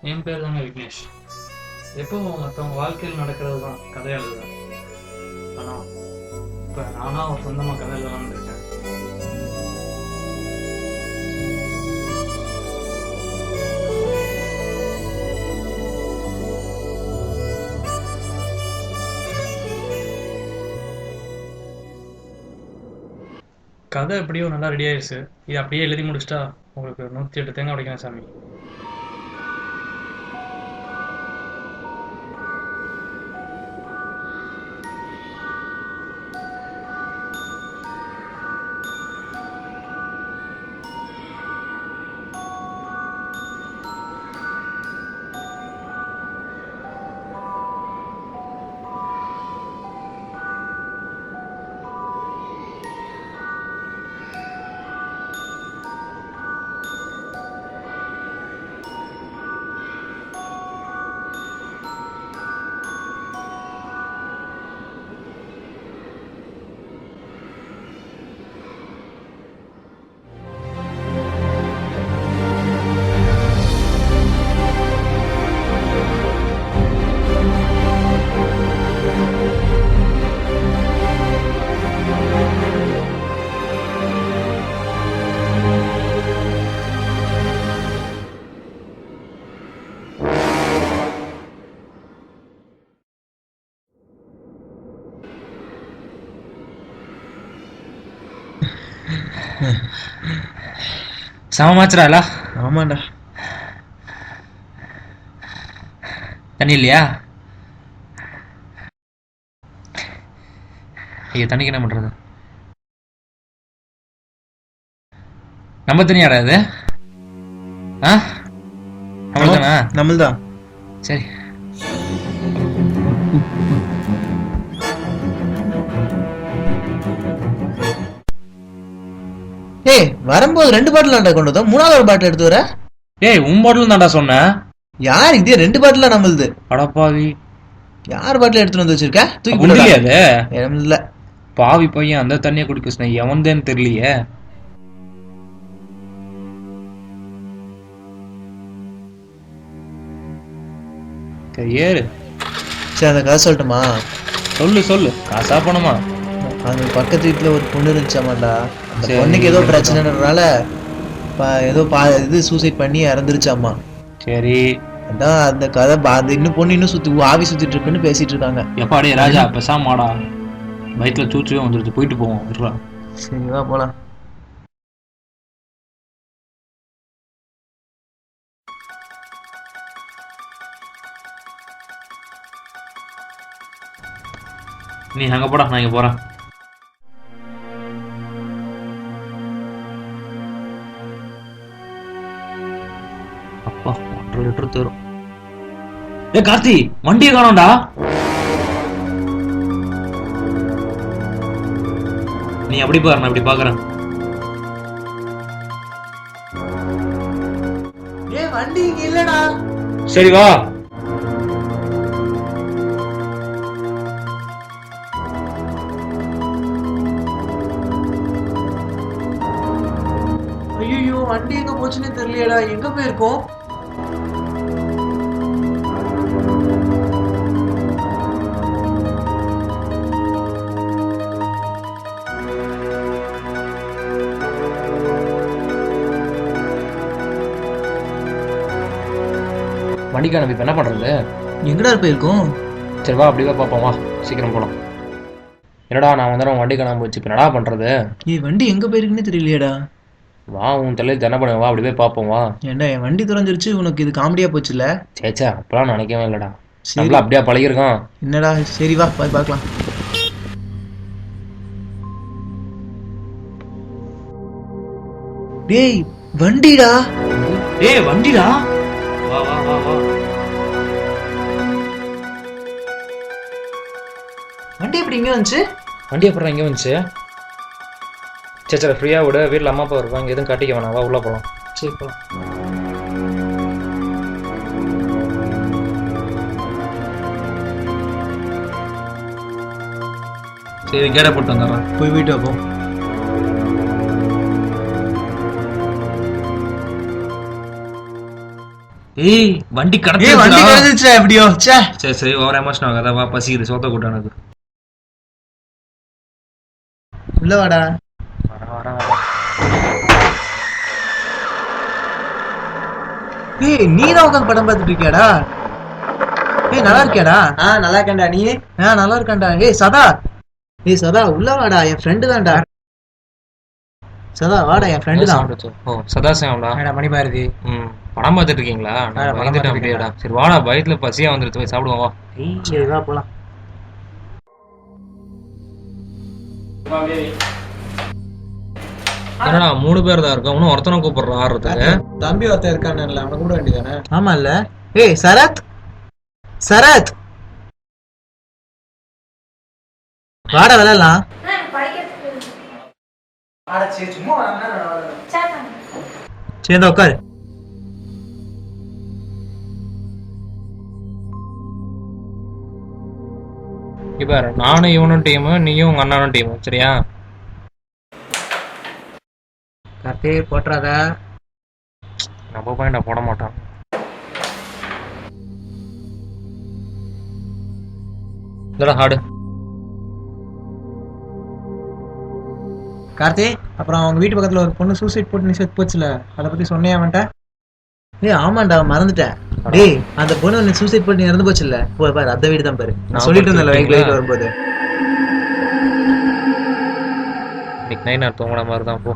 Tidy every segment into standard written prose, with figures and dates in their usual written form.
என் பேர் தாங்க விக்னேஷ். எப்பவும் மற்றவங்க வாழ்க்கையில் நடக்கிறது தான் கதை எழுதுவேன். ஆனால் இப்போ நானாக ஒரு சொந்தமாக கதை எழுதலாம்னு இருக்கேன். கதை எப்படியோ நல்லா ரெடி ஆயிடுச்சு. இது அப்படியே எழுதி முடிச்சிட்டா உங்களுக்கு 108 தேங்காய் உடைக்கிறேன் சாமி. சமமாச்சுறாளா? ஆமாண்டா. தண்ணி இல்லையா? ஐயா, தண்ணிக்கு என்ன பண்றது? நம்ம தண்ணியாடா இது? ஆ, நம்மள்தானா? நம்மள்தான். சரி. ஏய், வரும்போது 2 பாட்டில் கொண்டு வந்தோம், 3வது பாட்டில் எடுத்து வர. ஏய், உன் பாட்டில் தான்டா சொன்னேன். யார் இதே 2 பாட்டில் நம்மளுது? அடப்பாவி, யார் பாட்டில் எடுத்துட்டு வந்து வச்சிருக்க? தூக்கி முடியலையா அது? இல்ல பாவி பையன் அந்த தண்ணியை குடிக்க சொன்ன, எவன்தேன்னு தெரியலையே. சரி ஏறு. சரி, அந்த கதை சொல்லட்டுமா? சொல்லு சொல்லு. காசா பணமா? அந்த பக்கத்து வீட்டுல ஒரு பொண்ணு இருந்துச்சாமாண்டா. அந்த சரி, பொண்ணுக்கு ஏதோ பிரச்சனைனால ஏதோ இது சூசைட் பண்ணி இறந்துருச்சாமா. சரி. அதான் அந்த கதை. அந்த இன்னும் பொண்ணு இன்னும் ஆவி சுத்திட்டு இருக்குன்னு பேசிட்டு இருக்காங்க. எப்பாடே ராஜா, பெசாமாடா, வயிற்றுல சூச்சுவே வந்துருச்சு. போயிட்டு போவோம். சரிவா, போலாம். நீ அங்க போடா, நான் இங்க போறேன். அப்பா, 1.5 லிட்டர் தரும். ஏ கார்த்தி, வண்டியை காணோம்டா. நீ அப்படி பாரு, நான் இப்படி பாக்குறேன். வண்டி இங்க இல்லடா. சரி வா. ஐயோ, வண்டி எங்க போச்சுன்னு தெரியலையடா. எங்க போயிருக்கோம்? வண்டிக்கான இப்ப என்ன பண்றது? எங்கடா போயிருக்கோம்? சரி வா, அப்படியே பார்ப்போம். வா, சீக்கிரம் போலாம். என்னடா, நான் வந்துடும், வண்டி காணாம போச்சு. இப்ப என்னடா பண்றது? வண்டி எங்க போயிருக்குன்னு தெரியலையடா. வா, உன் தலையில் என்ன பண்ணுவா, அப்படி போய் பார்ப்போம். வா. ஏன்டா, என் வண்டி தொலைஞ்சிருச்சு. உனக்கு இது காமெடியா போச்சுல? சேச்சா, அப்பெல்லாம் நினைக்கவே இல்லடா. நம்மள அப்படியே பழகிருக்கோம். என்னடா, சரி வா, போய் பார்க்கலாம். டேய், வண்டிடா. ஏய், வண்டிடா. வா வா வா வா. வண்டி எப்படி இங்க வந்துச்சு? வண்டி அப்புறம் எங்கே வந்துச்சு? சரி சரி, ஃப்ரீயாக விட. வீட்டில் அம்மா அப்பா வருவாங்க, எதுவும் காட்டிக்க வேணாம். வா, உள்ளே போகலாம். சரி, போலாம். சரி, கேடை போட்டு வந்துடுறேன். போய் வீட்டு வைப்போம். ஏய் வண்டி வண்டி கடத்தி கிடந்துச்சா எப்படியோ ச்சே. சரி சரி ஓவர் எமோஷன் ஆகாத வா பசிக்குது சோத்த கூட்ட எனக்கு உள்ள வாடா. வர வர வர ஏய் நீ தான் உட்காந்து படம் பார்த்துட்டு இருக்கியாடா? ஏய் நல்லா இருக்கியாடா? நல்லா இருக்கேன்டா. நீ? நல்லா இருக்கேன்டா. ஏய் சதா உள்ள வாடா, என் ஃப்ரெண்டு தான்டா. சதா வாடா, என் ஃப்ரெண்டு தான். ஓ சதாசிவம்டா மணி பாரதி. படம் பார்த்துட்டு இருக்கீங்களா நான் படம் பயந்துட்டேன் பார்த்துட்டு அப்படியேடா சரி வாடா வயிற்றுல பசியா வந்துருச்சு போய் சாப்பிடுவோம் வா சரி வா போலாம். என்னடா 3 பேர் தான் இருக்கோம் இன்னும் ஒருத்தனை கூப்பிடுறோம் ஆடுறதுக்கு தம்பி ஒருத்தன் இருக்கான்ல, அவனை கூட வேண்டியதானே? ஆமா இல்ல. ஏய் சரத் சரத் வாடா விளையாடலாம். சரி உட்காரு. இப்ப நானும் இவனும் டீமு நீயும் உங்க அண்ணனும் டீமு சரியா கத்தே போட்டுறாத. நம்ம பையன் போட மாட்டான் இதோட ஹாடு கார்த்தி, அப்புறம் அவங்க வீட்டு பக்கத்துல ஒரு பொண்ணு சூசைட் போட்டு நீ செத்து போச்சுல, அதை பத்தி சொன்னே அவன்கிட்ட? ஏய் ஆமாண்டா மறந்துட்டேன். டேய் அந்த பொண்ணு நீ சூசைட் போட்டு இறந்து போச்சுல்ல, போ பாரு அந்த வீடு தான் பாரு. நான் சொல்லிட்டு இருந்தேன்ல வெயிட் வரும்போது. இன்னைக்கு நைட் நான் தூங்குற மாதிரி தான் போ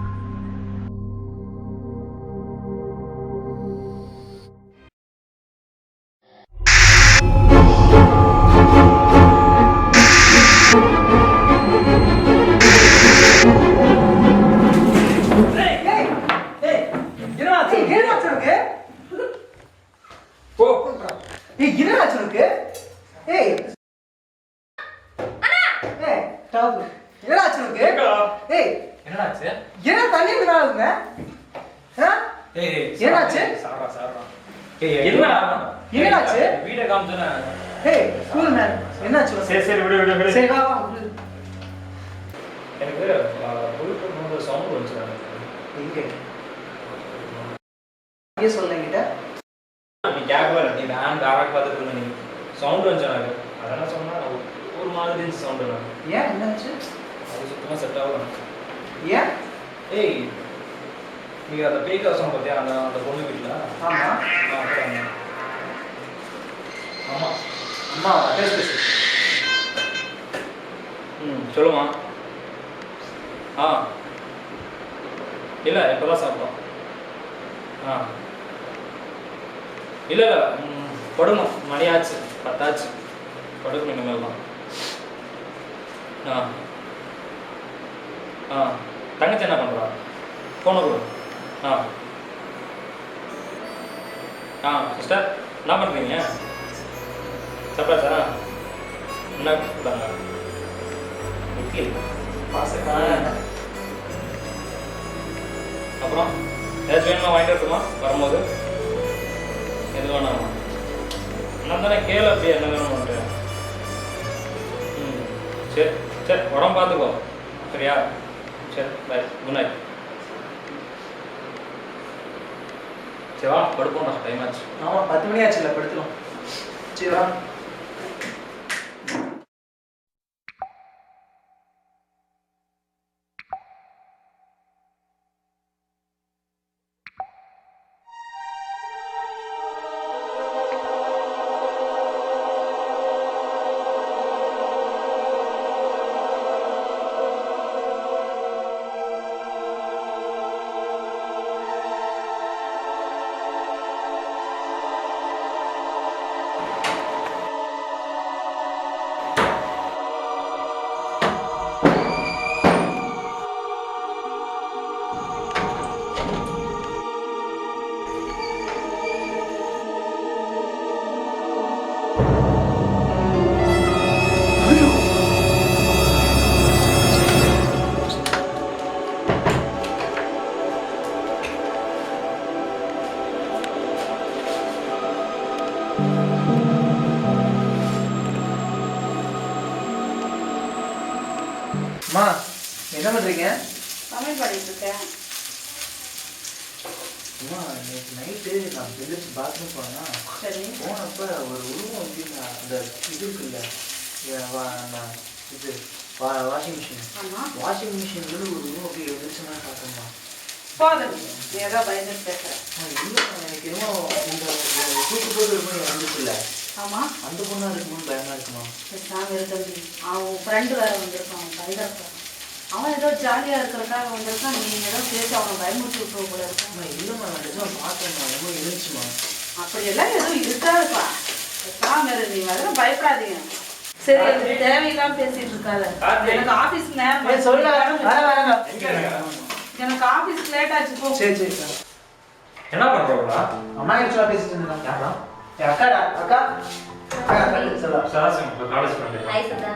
சவுண்ட் வந்துச்சு அதெல்லாம் சொன்னா ஒரு மாதிரி சவுண்ட் ஏன் என்னாச்சு அது சுத்தமாக செட் ஆகல ஏன் ஏய் நீ அந்த பேய் கவசம் பார்த்தியா அந்த அந்த பொண்ணு வீட்டில் ஆமாம் ஆமாம் அம்மா பேசு சொல்லுமா இல்லை இப்போ தான் சாப்பிட்டோம் இல்லை படுக்கணும் மணி ஆச்சு 10 ஆச்சு படுக்கணும் இனிமேல் தான் தங்கச்சி என்ன பண்ணுறா ஃபோனை கொடு சிஸ்டர் என்ன பண்ணுறீங்க சாப்பிடாச்சா என்ன கொடுத்தாங்க இட்லி அப்புறம் ஏதாச்சும் வேணுமா வாங்கிட்டு வரட்டுமா வரும்போது எது வேணாமா நான் தானே கேளு அப்படியே என்ன வேணும்ட்டு சரி சரி உடம்பு பார்த்துக்கோ சரியா சரி பை குட் நைட் சரி வா படுப்போம்டா டைம் ஆச்சு ஆமாம் 10 மணி ஆச்சுல்ல படுத்துக்கலாம் சரி வா அம்மா என்ன பண்றீங்க? சமையல் பண்ணிட்டு இருக்கேன். அம்மா நேற்று நைட்டு நான் எழுந்திரிச்சு பாத்ரூம் போனேன்னா சரி. போனப்போ ஒரு உருவம் வந்து அந்த இது இருக்குல்ல இது வாஷிங் மிஷின் வாஷிங் மிஷின்லேருந்து ஒரு உருவம் அப்படி எழுந்திரிச்சுன்னா பார்த்தோம்மா. போதும், நீ ஏதோ பயந்துட்டு பேசுகிறேன். இல்லை எனக்கு என்னமோ இந்த தூக்கு போட்டு பண்ணி வந்துச்சுல்ல, ஆமாம், அந்த பொண்ணாக இருக்கும்போது பயமாக இருக்குமா? நாங்கள் இருக்கிறது அவன் ஃப்ரெண்டு வேறு வந்திருக்கான், அவன் பயந்துருக்கான். அவன் ஏதோ ஜாலியாக இருக்கிறதுக்காக வந்திருக்கான். நீ ஏதோ பேசி அவனை பயமுறுத்தி விட்டுற போல இருக்கான். இல்லைம்மா நான் நிஜமாக பார்த்தேம்மா, ரொம்ப எழுந்துச்சுமா. அப்படியெல்லாம் எதுவும் இருக்காதுப்பா. சாமி நீ அதெல்லாம் பயப்படாதீங்க. சரி, எனக்கு தேவையில்லாம பேசிட்டு இருக்காது. எனக்கு ஆஃபீஸ்க்கு நேரம் சொல்ல எனக்கு ஆஃபீஸ்க்கு லேட் ஆச்சு. போ. சரி சரி. என்ன பண்றோம்னா அம்மா ஆக்சுவலாக பேசிட்டு இருந்தாங்க. யாரா? அக்காடா அக்கா சொல்ல சராசரி காலேஜ் பண்ணுறேன். ஹாய் சுதா.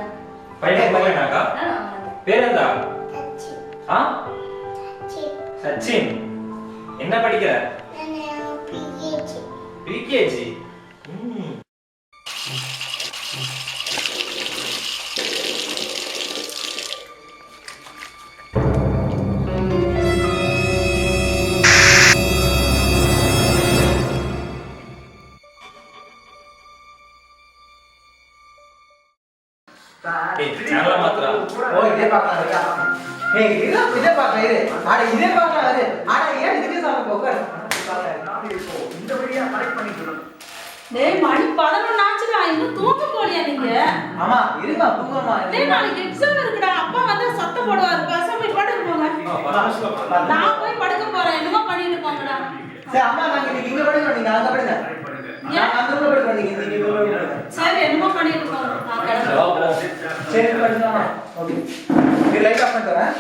பையன் பையனாக்கா பேர் என்ன? ஆ சச்சின். என்ன படிக்கிற? பிகேஜி. சேனல மாத்திரா. ஓ இதே பார்க்கலாம். ஏய் இதே பார்க்கலாம். இதே பார்க்கலாம். ஏன் இதுக்கு சாமி போக இந்த வழியா கரெக்ட் பண்ணிட்டு. டேய் மணி 11 ஆச்சுடா, இன்னும் தூங்க போலியா நீங்க? ஆமா இருமா தூங்கமா. டேய் நாளைக்கு எக்ஸாம் இருக்குடா. அப்பா வந்தா சத்தம் போடுவாரு. பேசாம போய் படுக்க போங்க. நான் போய் படுக்க போறேன். என்னமோ பண்ணிட்டு போங்கடா. சரி அம்மா நாங்க இங்க படுங்க, நீங்க அங்க படுங்க. நான் அந்த ரூம்ல படுங்க, நீங்க இங்க படுங்க. சரி என்னமோ பண்ணிட்டு போங்க. நான் கிளம்புறேன். சரி படுங்க. ஓகே நீ லைட் ஆஃப் பண்ணிட்டு வரேன்.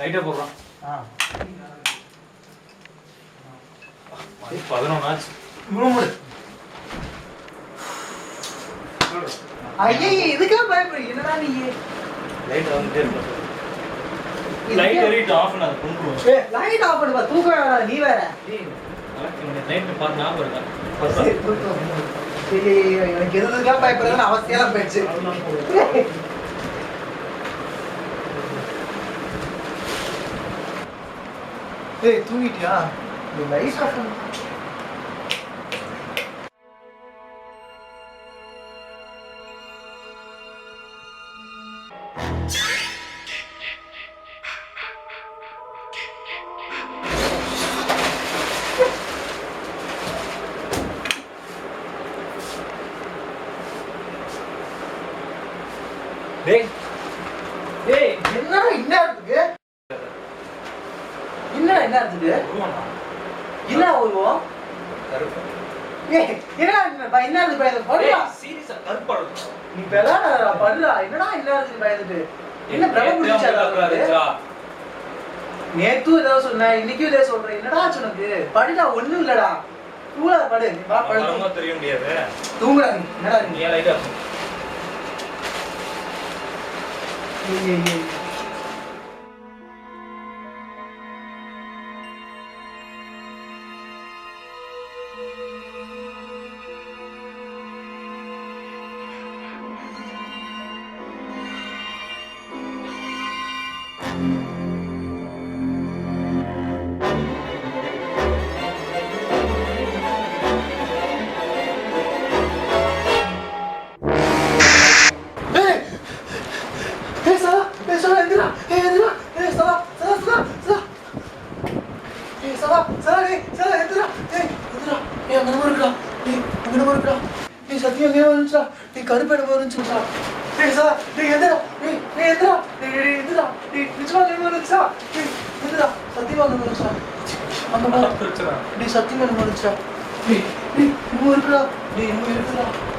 லைட்டா போடுறான். 11 ஆச்சு. ஐயே இதுக்கெல்லாம் பயப்படுறீங்க என்னடா நீ? லைட் வந்துட்டே இருக்கு. லைட் எரிட்டு ஆஃப் பண்ணாத கொண்டுருவோம். ஏய் லைட் ஆஃப் பண்ணுப்பா, தூக்க வேணாம் நீ வேற. லைட் பார்த்து ஞாபகம் இருக்கா? சரி தூக்கம். சரி எனக்கு எதுக்கெல்லாம் பயப்படுறதுன்னு அவசியம் போயிடுச்சு. ஏய் தூங்கிட்டியா? நீ லைட் ஆஃப் பண்ணு. டேய் ஏய் என்னடா இருக்கு? என்னடா என்ன இருக்கு? உருவானா? என்ன உருவம்? கருப்பு. ஏய் என்னடா என்ன இருக்கு பயந்து படுடா. சீரியஸா கருப்பா இருக்கு. நீ பெலாடா படுடா. என்னடா என்ன இருக்கு பயந்துட்டு? என்ன பிரபு முடிச்சாடா? நேத்து ஏதோ சொன்ன, இன்னைக்கு ஏதோ சொல்ற. என்னடா உனக்கு? படுடா ஒண்ணும் இல்லடா. தூளா படு. நீ வா படு. ரொம்ப தெரிய முடியாது. தூங்குடா நீ. என்னடா நீ? நீ லைட்டா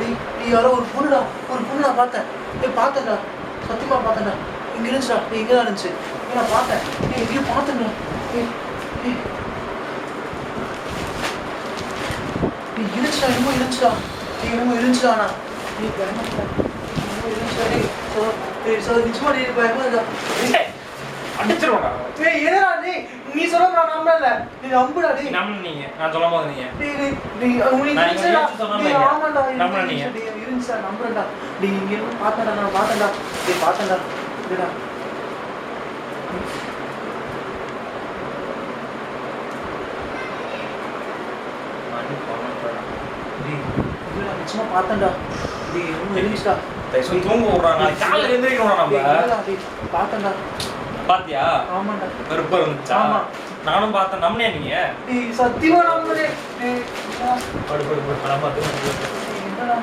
ஏய் யாரோ ஒரு பொண்ணுடா பார்த்தேன். பார்த்தேன்டா, சத்தியமா பார்த்தேன்டா. இங்க இருந்துச்சுடா, இங்கதான் இருந்துச்சு. நான் பார்த்தேன். எங்கேயும் பார்த்தேன்டா. இருந்துச்சுடா, என்னமோ இருந்துச்சுடா. நீ பயமா நிச்சயமா நீ பயமா இருக்கா? அடிச்சிருவாடா. ஏய் என்னடா நீ சொல்ல நான் நம்பல. நீ நம்புடா டேய். நம்புனீங்க. நான் சொல்லும்போது நீங்க. நீ உங்களுக்கு இருந்துச்சா? நீ ஆமாடா. நம்புனீங்க. இருந்துச்சா நம்புறடா. நீ இங்க பார்த்தடா, நான் பார்த்தடா. டேய் பார்த்தடா. இதுடா. சும்மா பார்த்தேன்டா. டேய் இன்னும் எழுந்துடா. தயவு தூங்க விடுறான். நாளைக்கு காலையில எந்திரிக்கணும் நம்ம. பார்த்தேன்டா. பாத்தியா? ஆமாண்டா. வெறுப்பா இருந்துச்சா? ஆமா. நானும் பார்த்தேன். நம்பினே நீங்க? டேய் சத்தியமா நம்புறே. டேய் படு படம் பார்த்து என்னடா?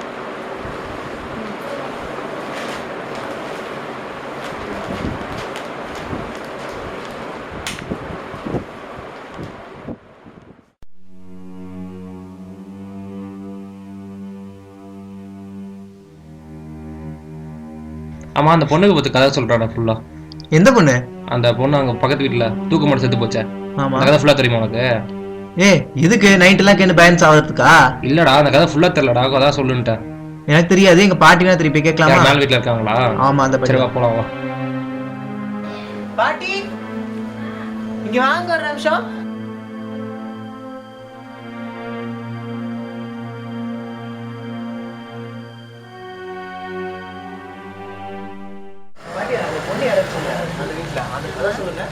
ஆமா, அந்த பொண்ணுக்கு பத்தி கதை சொல்றாடா ஃபுல்லா. எந்த பொண்ணு? அந்த பொண்ணு அங்க பக்கத்து வீட்டுல தூக்கு மாட்டி செத்து போச்சே. ஆமா. அந்த கதை ஃபுல்லா தெரியுமா உனக்கு? ஏய் எதுக்கு நைட் எல்லாம் கேட்டு பேலன்ஸ் ஆகிறதுக்கா? இல்லடா, அந்த கதை ஃபுல்லா தெரியலடா. அதான் சொல்லுன்ட்டேன். எனக்கு தெரியாது. எங்க பாட்டி வேணா திருப்பி கேட்கலாமா? மேல வீட்டுல இருக்காங்களா? ஆமா அந்த சரி வா போலாம் வா. பாட்டி இங்க வாங்க ஒரு நிமிஷம். பாட்டி அந்த பொண்ணு யாரை சொன்ன? அந்த வீட்ல அந்த கதை சொல்லுங்க.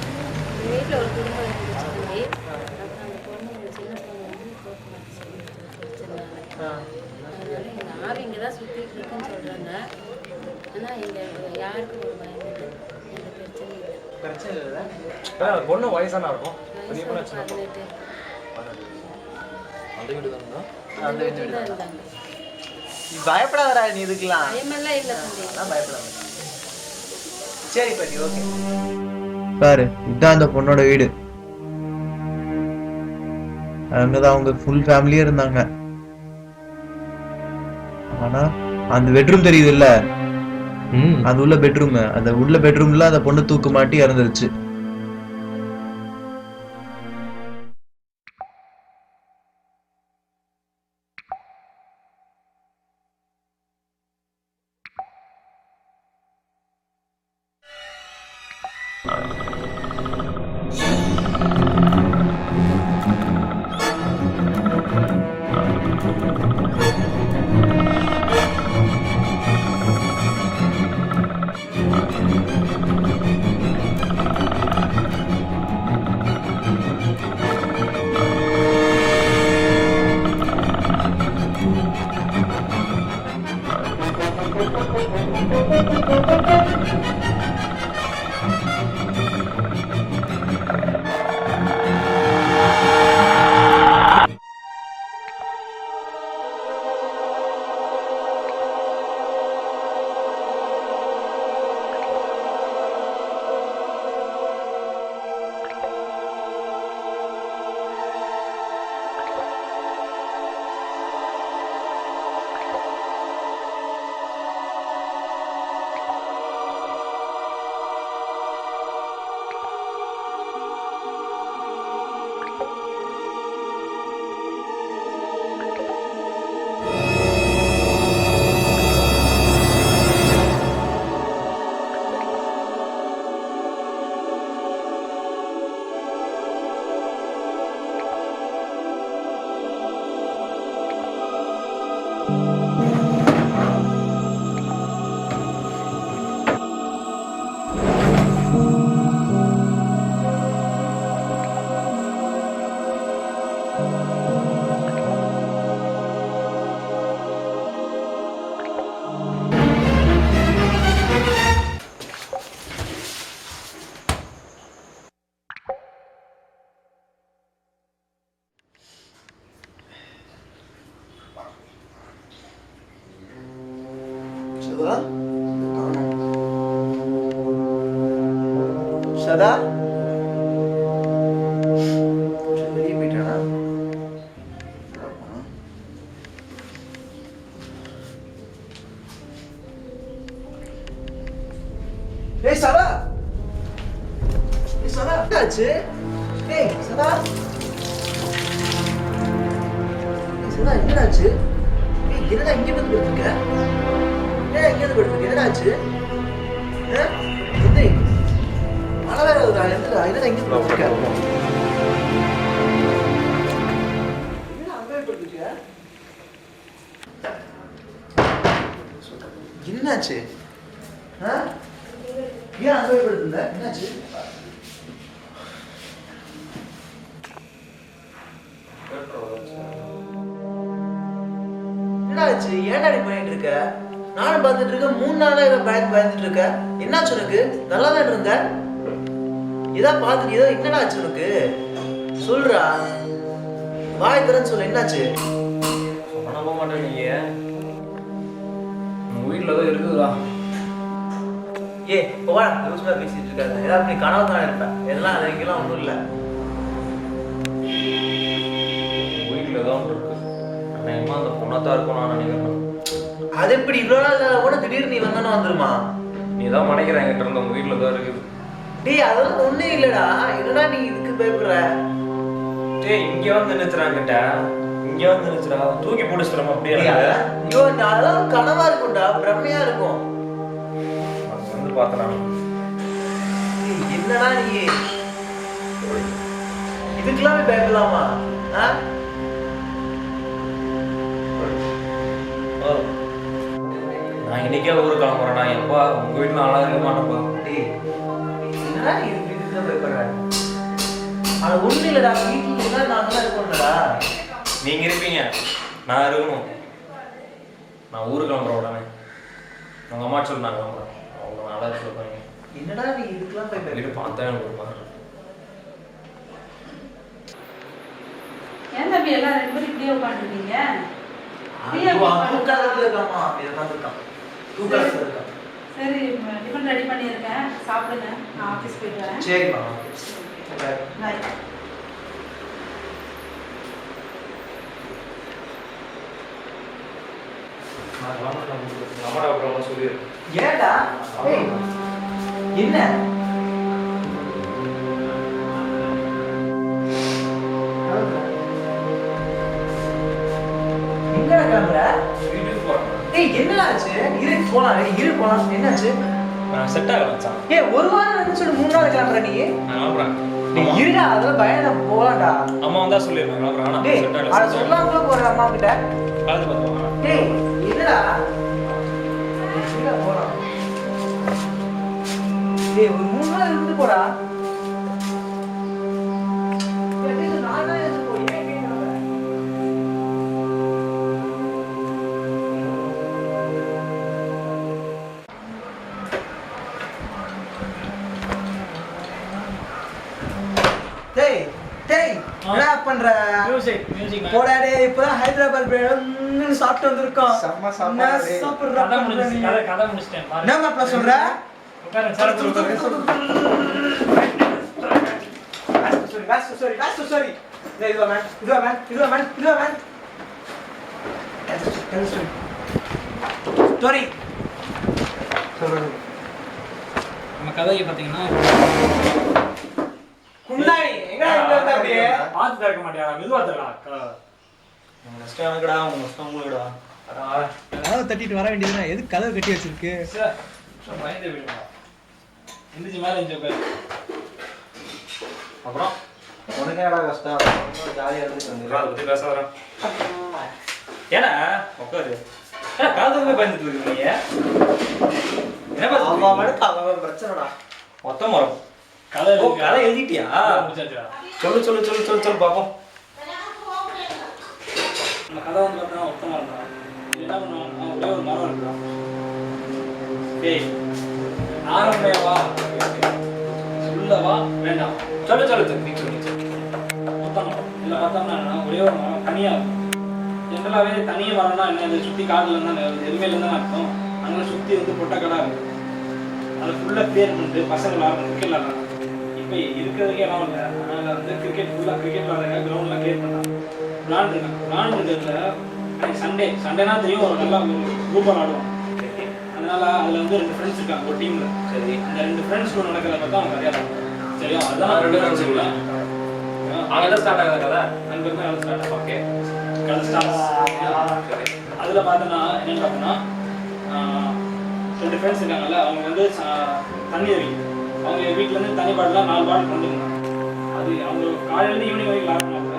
வீட்டில் ஒரு குடும்பம் இருந்துச்சு தம்பி. அப்புறம் அந்த பொண்ணு சின்ன பொண்ணு வந்து கோர்ட் பிரச்சனை. அதனால எங்கள் ஆவி இங்கே தான் சுற்றிட்டு இருக்குன்னு சொல்கிறாங்க. ஆனால் எங்கள் யாருக்கும் ஒரு பயம் இல்லை, எந்த பிரச்சனையும் இல்லை. பிரச்சனை இல்லை. அந்த பொண்ணு வயசானா இருக்கும். பெரிய பொண்ணு வயசு 18. அந்த வீடு தானா? அந்த வீட்டில் தான் இருந்தாங்க. பயப்படாதடா நீ இதுக்கெல்லாம். பயமெல்லாம் இல்லை தம்பி. நான் பயப்படாத. சரி பாட்டி ஓகே. பாரு இதான் அந்த பொண்ணோட வீடு. அங்கதான் அவங்க ஃபுல் ஃபேமிலியா இருந்தாங்க. ஆனா அந்த பெட்ரூம் தெரியுது இல்ல, அது உள்ள பெட்ரூம். அந்த உள்ள பெட்ரூம்ல அந்த பொண்ணு தூக்கு மாட்டி இறந்துருச்சு. சதா வெளியே போயிட்டானா? ஏய் சதா, ஏய் சதா என்னாச்சு? ஏய் சதா, ஏய் சதா என்னாச்சு? ஏய் என்னடா இங்க வந்து படுத்துக்க? ஏய் இங்க வந்து படுத்துக்க, என்னடாச்சு? எந்திரி, மழை வேற வருதா? என்னடா இங்க வந்து படுத்துக்க? என்ன அங்கே படுத்துக்க? என்னாச்சு? ஏன் அங்கே படுத்துருந்த? என்னாச்சு? என்னடா ஆச்சு? ஏன்டா நீ பண்ணிட்டு இருக்க? நானும் பார்த்துட்டு இருக்கேன், 3 நாளா இதை பயந்துட்டு இருக்க. என்னாச்சு உனக்கு? நல்லா தான் இருந்த. இதான் பார்த்துட்டு ஏதோ என்னடா ஆச்சு உனக்கு? சொல்றா, வாய் திறன்னு சொல்லு, என்னாச்சு? நம்ப மாட்டேன். நீங்க உங்க வீட்டில் தான் இருக்குதுடா. போடா, லூஸ்மா பேசிட்டு இருக்காது. ஏதாவது நீ கனவு தான் இருப்பேன். எல்லாம் அதுக்கெல்லாம் ஒன்றும் இல்லை. வீட்டில் தான் இருக்கு. அநேகமாக அந்த பொண்ணாத்தான் இருக்கும் நான் நினைக்கிறேன். அது எப்படி இவ்வளோ நாள் கூட திடீர்னு நீ வந்தானே வந்துருமா? நீ தான் மனைக்கிறேன் என்கிட்ட இருந்த உங்க வீட்டில் தான் இருக்குது. டேய் அதெல்லாம் ஒன்றும் இல்லைடா. என்னடா நீ இதுக்கு பயப்படுற? டேய் இங்கே வந்து நினைச்சுறாங்கிட்ட. இங்கே வந்து நினைச்சுடா. தூக்கி போட்டுச்சுறோம் அப்படியே. ஐயோ, அதெல்லாம் கனவா இருக்கும்டா, பிரம்மையா இருக்கும். வந்து பார்க்கலாம். என்னடா நீ இதுக்கெல்லாம் பயப்படலாமா? நான் இன்னைக்கே ஊருக்கு கிளம்புறேன்டா. எப்பா உங்க வீட்டில் நல்லா இருக்க மாட்டேப்பா. என்னடா நீ இதுக்கு பயப்படுற? அது ஒன்றும் இல்லைடா, வீட்டில் இருந்தால் நாங்களாம் இருக்கோம்டா. நீங்க இருப்பீங்க, நான் இருக்கணும். நான் ஊருக்கு கிளம்புறேன் உடனே. உங்க அம்மா சொல்லி நான் கிளம்புறேன். அவங்க நல்லா சொல்லுவாங்க. என்னடா நீ இதுக்கெல்லாம் போய் வீட்டு பார்த்தா எனக்கு ஒரு மாதிரி. ஏன் தம்பி எல்லாம் 2 பேரும் இப்படியே உட்காந்துருக்கீங்க? சரி, டிஃபன் ரெடி பண்ணியிருக்கேன், சாப்பிடுங்க. நான் ஆஃபீஸ் போயிட்டு வரேன். சரிம்மா. பாய். ஏடா என்ன எங்க கிளம்புற? வீட்டுக்கு போறேன். என்னடா ஆச்சு? இரு போலாம். என்னாச்சு? நான் செட் ஆகல மச்சான். ஒரு வாரம் நினைச்சுட்டு 3 நாள் கிளம்புற நீ? நான் கிளம்புறேன். இருடா, அதெல்லாம் பயம் போலாம்டா. அம்மா வந்தா சொல்லிடுறேன் கிளம்புறேன். ஆனா செட் ஆகல. அத சொல்லாம போற அம்மா கிட்ட. காலேஜ் பார்த்துவாங்க. என்னடா போலாம். ஒரு 3 நாள் இருந்து போடா. என்ன பண்ற? மியூசிக் போடா டேய், இப்பதான் ஹைதராபாத் பிரியாணி சாப்பிட்டு வந்திருக்கோம். சாப்பிடுறா. கதை முடிச்சிட்டேன். என்ன மாப்ள சொல்ற? Sorry. இதுவா மேன். Story. நம்ம கதையை பார்த்தீங்கன்னா குண்டாடி எங்க இருந்தா அப்படியே பார்த்து திறக்க மாட்டியா? மெதுவா திறக்கா. உங்க இஷ்டம் எனக்குடா, உங்க இஷ்டம் உங்களுக்குடா. அதாவது தட்டிட்டு வர வேண்டியதுனா எதுக்கு கதவு கட்டி வச்சிருக்கு? சார் பயந்து விடுங்க. எந்திரிச்சு மேலே எந்திரிச்சு. அப்புறம் உனக்கு என்னடா கஷ்டம்? ஜாலியா இருந்து வந்து அதை பத்தி பேச வரேன். ஏன்னா உட்காரு. காதுக்கு போய் பயந்துட்டு இருக்கு நீ. என்ன அவன் பிரச்சனைடா. மொத்த மரம் கதை கதை எழுதிட்டியா? சொல்லு பாப்போம். நம்ம கதை வந்து பார்த்தா ஒத்தமாக இருந்தான். என்ன பண்ணுவான்? அவன் ஒரே ஒரு மரம் இருக்கான். டேய் ஆரம்பையவா சொல்லவா வேண்டாம்? சொல்லு நீ சொல்லு. மொத்த மரம் இல்லை. பார்த்தோம்னா ஒரே ஒரு மரம் தனியாக இருக்கும். ஜென்ரலாகவே தனியாக மரம்னா என்ன? இதை சுற்றி காட்டில் இருந்தால் எருமையில தான் இருக்கும். அங்கே சுற்றி வந்து பொட்டக்கடா இருக்கும். அதில் ஃபுல்லாக பிளேயர் பண்ணிட்டு பசங்க விளாட்றாங்க, கிரிக்கெட் விளாட்றாங்க. இப்போ இருக்கிறதுக்கே இடம் இல்லை. அதனால் வந்து கிரிக்கெட் விளாட்றதுக்காக கிரவுண்ட்லாம் கிளியர் பண்ணாங்க. விளாண்டுருக்கிறதுல சண்டேனா தெரியும், ஒரு நல்லா குரூப்பாக விளாடுவோம். அதனால அதில் வந்து 2 ஃப்ரெண்ட்ஸ் இருக்காங்க ஒரு டீமில். சரி, அந்த 2 ஃப்ரெண்ட்ஸ் கூட நடக்கிறத பார்த்தா அவங்க கதையாக இருக்கும். சரியா? அதுதான் 2 ஃப்ரெண்ட்ஸ் இல்லை. அவங்க தான் ஸ்டார்ட் ஆகுது கதை. 2 பேருமே கதை ஸ்டார்ட் ஆகும். ஓகே, கதை ஸ்டார்ட். அதில் பார்த்தோன்னா என்னென்னு பார்த்தோன்னா 2 ஃப்ரெண்ட்ஸ் இருக்காங்கல்ல, அவங்க வந்து தண்ணி வைக்கும். அவங்க வீட்டிலேருந்து தண்ணி பாட்டிலாம் 4 பாட்டில் கொண்டு வந்தாங்க. அது அவங்க காலையிலேருந்து ஈவினிங் வரைக்கும் விளாட்னாங்க.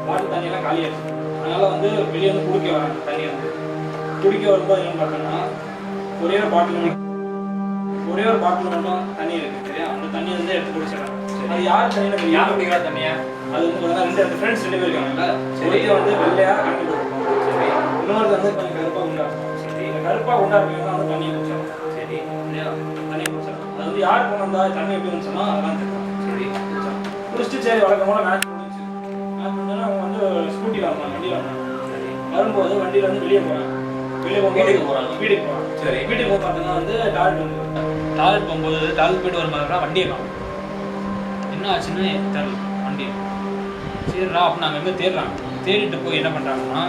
பாட்டில் தண்ணியெல்லாம் காலியாகிடுச்சு. அதனால் வந்து வெளியே வந்து குடிக்க வராங்க. தண்ணி வந்து குடிக்க வரும்போது என்னென்னு பார்த்தோன்னா ஒரே ஒரு பாட்டில் மட்டும் தண்ணி இருக்குது. சரியா? அந்த தண்ணியை வந்து எடுத்து குடிச்சிடறாங்க. அது யார் தண்ணியில் யார் குடிக்கிறா தண்ணியா? அது வந்து 2 ஃப்ரெண்ட்ஸ் 2 பேர் இருக்காங்கல்ல. ஒருத்தர் வந்து வெள்ளையாக கட்டி போட்டுருக்கோம். சரி, இன்னொருத்தர் வந்து கொஞ்சம் வெறுப்பா கொண்டா இருக்கு வந்து தண்ணியை குடிச்சாங்க. சரி இல்லையா தண்ணியை குடிச்சாங்க. அது வந்து யார் கொண்டு வந்தா தண்ணி எப்படி வந்துச்சுன்னா அதெல்லாம் தெரியும். சரி குடிச்சாங்க. குடிச்சிட்டு சரி வழக்கம் போல மேட்ச் முடிச்சு. மேட்ச் முடிஞ்சோன்னா அவங்க வந்து ஸ்கூட்டியில் வந்தாங்க, வண்டியில் வந்தாங்க. சரி வரும்போது வண்டியில் வந்து வெளியே போகிறாங்க. வெளியே போகும்போது வீட்டுக்கு போகிறாங்க. வீட்டுக்கு போகிறாங்க. சரி வீட்டுக்கு போய் பார்த்தீங்கன்னா வந்து டாய்லெட் போகும்போது டாய்லெட் போயிட்டு வரும்போது வண்டியை காணும். என்ன ஆச்சுன்னு தெரியல வண்டி. சரிடா அப்படின்னு நாங்கள் எங்கே தேடுறாங்க. தேடிட்டு போய் என்ன பண்ணுறாங்கன்னா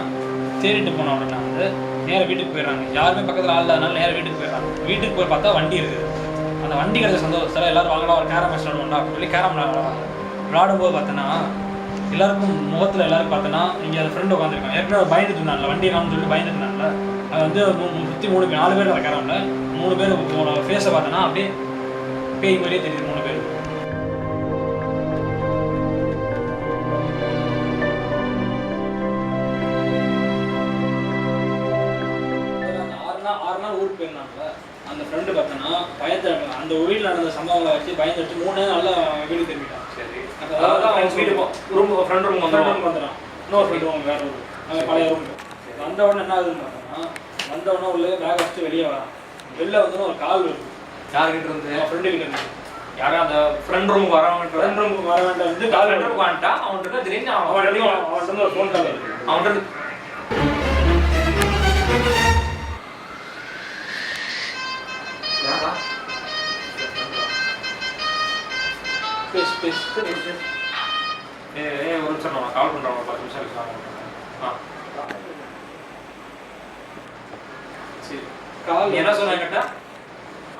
தேடிட்டு போன உடனே வந்து நேராக வீட்டுக்கு போயிடுறாங்க. யாருமே பக்கத்தில் ஆள் இல்லாதனால நேராக வீட்டுக்கு போயிடுறாங்க. வீட்டுக்கு போய் பார்த்தா வண்டி இருக்குது. அந்த வண்டி கிடைச்ச சந்தோஷத்தில் எல்லாரும் வாங்கலாம் ஒரு கேரம் மேட்ச் விளாடுவோம்டா அப்படின்னு சொல்லி கேரம் விளாடுவாங்க. விளாடும்போது பார்த்தோன்னா எல்லாருக்கும் முகத்தில் எல்லாரும் பார்த்தோன்னா இங்கே அந்த ஃப்ரெண்டு உட்காந்துருக்காங்க. ஏற்கனவே பயந்துட்டு இருந்தாங்க வண்டியை காணும்னு சொல்லிட்டு பயந்துட்டு இருந்தாங்கல்ல. அது வந்து சுற்றி 3 பேர் 4 பேர் அந்த கேரம்ல 3 பேர் ஃபேஸை பார்த்தோன்னா அப்படியே பேய் மாதிரியே தெரியுது 3 பேர். ஆறு நாள் ஊருக்கு போயிருந்தாங்கல்ல அந்த ஃப்ரெண்டு பார்த்தோன்னா பயத்தில் அந்த வீட்டில் நடந்த சம்பவங்களை வச்சு பயந்துட்டு 3 நாள் வீடு திரும்பிட்டான். சரி அதாவது அவங்க வீட்டுக்கு ரூம் ஃப்ரெண்ட் ரூம் வந்துடும். வந்துடும். இன்னொரு ஃப்ரெண்டு ரூம் வேறு ரூம் அங்கே பழைய ரூம். வந்த உடனே என்ன ஆகுதுன்னு பார்த்தோன்னா வந்த உடனே உள்ள பேக் வச்சுட்டு வெளியே வரான். வெளில வந்து ஒரு கால் வருது. யார்கிட்ட இருந்து? ஃப்ரெண்டு கிட்ட இருந்து. யாரும் அந்த ஃப்ரெண்ட் ரூமுக்கு வரவங்க ஃப்ரெண்ட் ரூமுக்கு வர வேண்டாம் வந்து கால் ஃப்ரெண்ட் ரூமுக்கு வந்துட்டா அவன்கிட்ட திடீர்னு அவன்கிட்ட ஒரு ஃபோன் கால் வருது. அவன்கிட்ட பேசு. ஒரு நிமிஷம் நான் கால் பண்ணுறேன். ஒரு 10 நிமிஷம் இருக்கலாம். சரி கால் என்ன சொன்னாங்க கேட்டா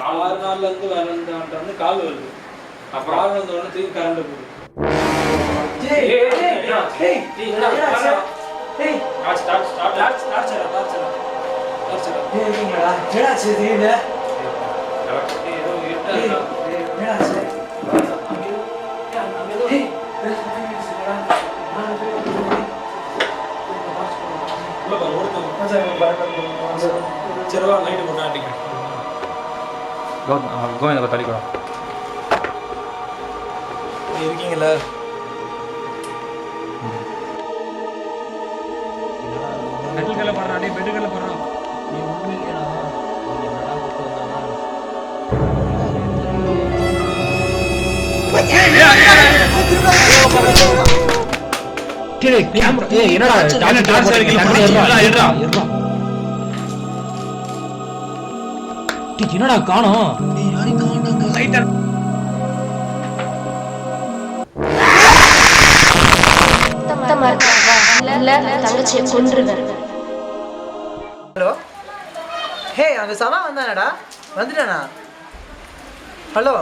6 நாள்ல இருந்து வரவன்ட்ட வந்து கால் வருது. அப்புறம் கால் வந்த உடனே திரும்பி கரண்ட் போகுது. சரிவா லைட்டு போட்டாட்டிங்க கோவிந்த தள்ளிக்கூட இருக்கீங்களா? பெட்டுக்கல்ல போடுறான். டேய் பெட்டுக்கல்ல போடுறான். நீ ஒண்ணுமே இல்லையா? நீ என்னடா போட்டு வந்தானா? என்னடா என்னடா காணோம்? யாரையும் காணாங்க. லைட்டர் தங்கச்சியை கொன்றுவேன். ஹலோ ஹே அங்க சவா வந்தானடா? வந்துட்டானா? ஹலோ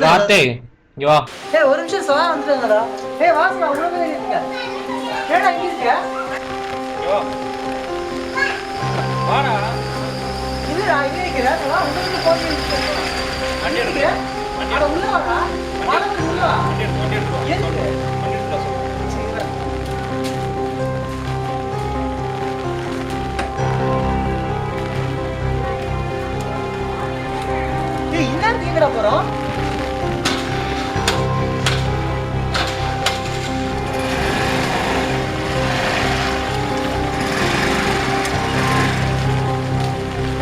கார்த்தி இங்க வா. ஏய் ஒரு நிமிஷம் சவா வந்துட்டாங்கடா. ஏய் வாசா உள்ள இருக்க. ஏடா இங்க இருக்க? இங்க வா. வாடா. இல்லடா இங்க இருக்கடா. நான் உங்களுக்கு போன் பண்ணிட்டேன். வண்டி எடுங்க. அட உள்ள வாடா. வாடா உள்ள வா. வண்டி எடுத்து வா. எதுக்கு? வண்டி எடுத்து வா சொல்லு. ஏய் என்ன எங்கடா போறோம்?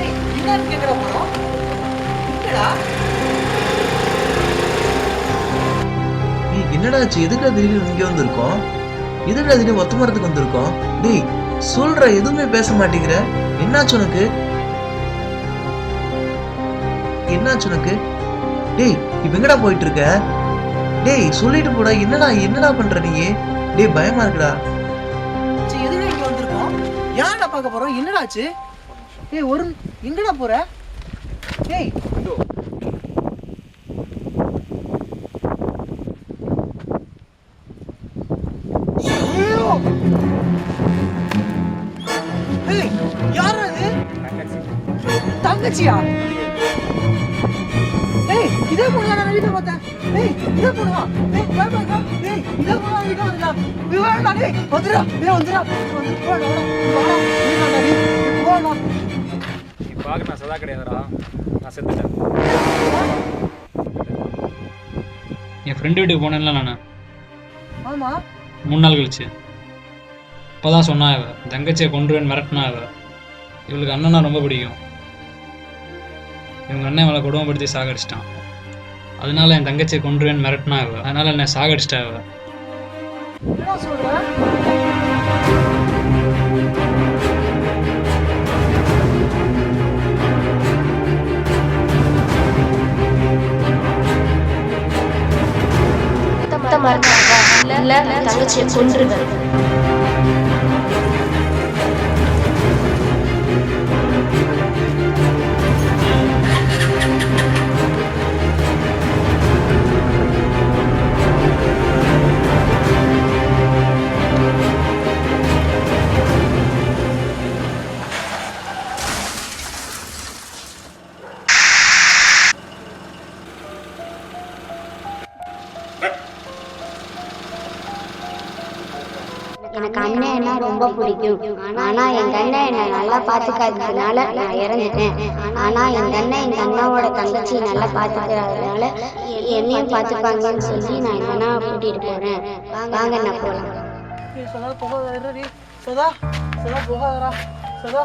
ஏய் என்ன எங்கடா போறோம்? எங்கடா? என்னடா ஆச்சு? எதுக்குடா திடீர்னு இங்க வந்திருக்கோம்? எதுக்குடா திடீர்னு ஒத்த மரத்துக்கு வந்திருக்கோம்? டேய் சொல்ற எதுவுமே பேச மாட்டேங்கிற. என்னாச்சு உனக்கு? என்னாச்சு உனக்கு? டேய் இப்ப எங்கடா போயிட்டு இருக்க? டேய் சொல்லிட்டு போடா. என்னடா பண்ற நீ? டேய் பயமா இருக்குடா. சரி எதுக்கு இங்க வந்திருக்கோம்? யாரடா பார்க்க போறோம்? என்னடா ஆச்சு? டேய் ஒரு எங்கடா போற? டேய் ஏய் யாரா இது? தங்கச்சியா? ஏய் இதே பொண்ணு நான் வீட்டுல பார்த்தேன். ஏய் இதே பொண்ணா? ஏய் பாப்பா. ஏய் இதே பொண்ணு வீட்டுல வந்தா. விவாடா டேய் வந்துடா. வந்துடா. போடா. வாடா. நீ போடா. நீ பாக்க நான் சதா கிடையாதுடா. நான் செத்துட்டேன். என் ஃப்ரெண்டு வீட்டுக்கு போனேன்ல நான். ஆமா 3 நாள் கழிச்சு. அப்பதான் சொன்னா இவ தங்கச்சியை கொன்றுவேன் மிரட்டினா இவ. இவளுக்கு அண்ணனா ரொம்ப பிடிக்கும். இவங்க அண்ணன் இவளை கொடுமைப்படுத்தி சாகடிச்சிட்டான். அதனால என் தங்கச்சியை கொன்றுவேன்னு மிரட்டினா இவ. அதனால என்னை சாகடிச்சிட்டா இவ. என்ன சொல்ற? தங்கச்சியை கொன்றுவேன். எனக்கு அண்ணன்னா ரொம்ப பிடிக்கும். ஆனா எங்க அண்ணன் என்னை நல்லா பாத்துக்காததுனால நான் இறந்துட்டேன். ஆனா எங்க அண்ணன் எங்க அண்ணாவோட தங்கச்சி நல்லா பாத்துக்கிறதுனால என்னையும் பாத்துப்பாங்கன்னு சொல்லி நான் எங்க அண்ணாவை கூட்டிட்டு போறேன். வாங்க நான் போலாம். சதா போகாதடி. சதா சதா போகாதடா. சதா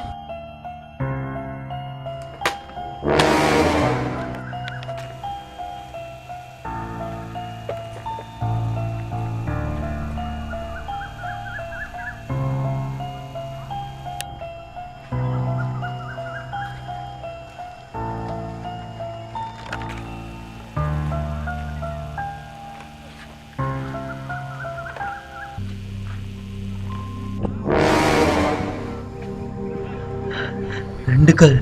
ரெண்டு கல்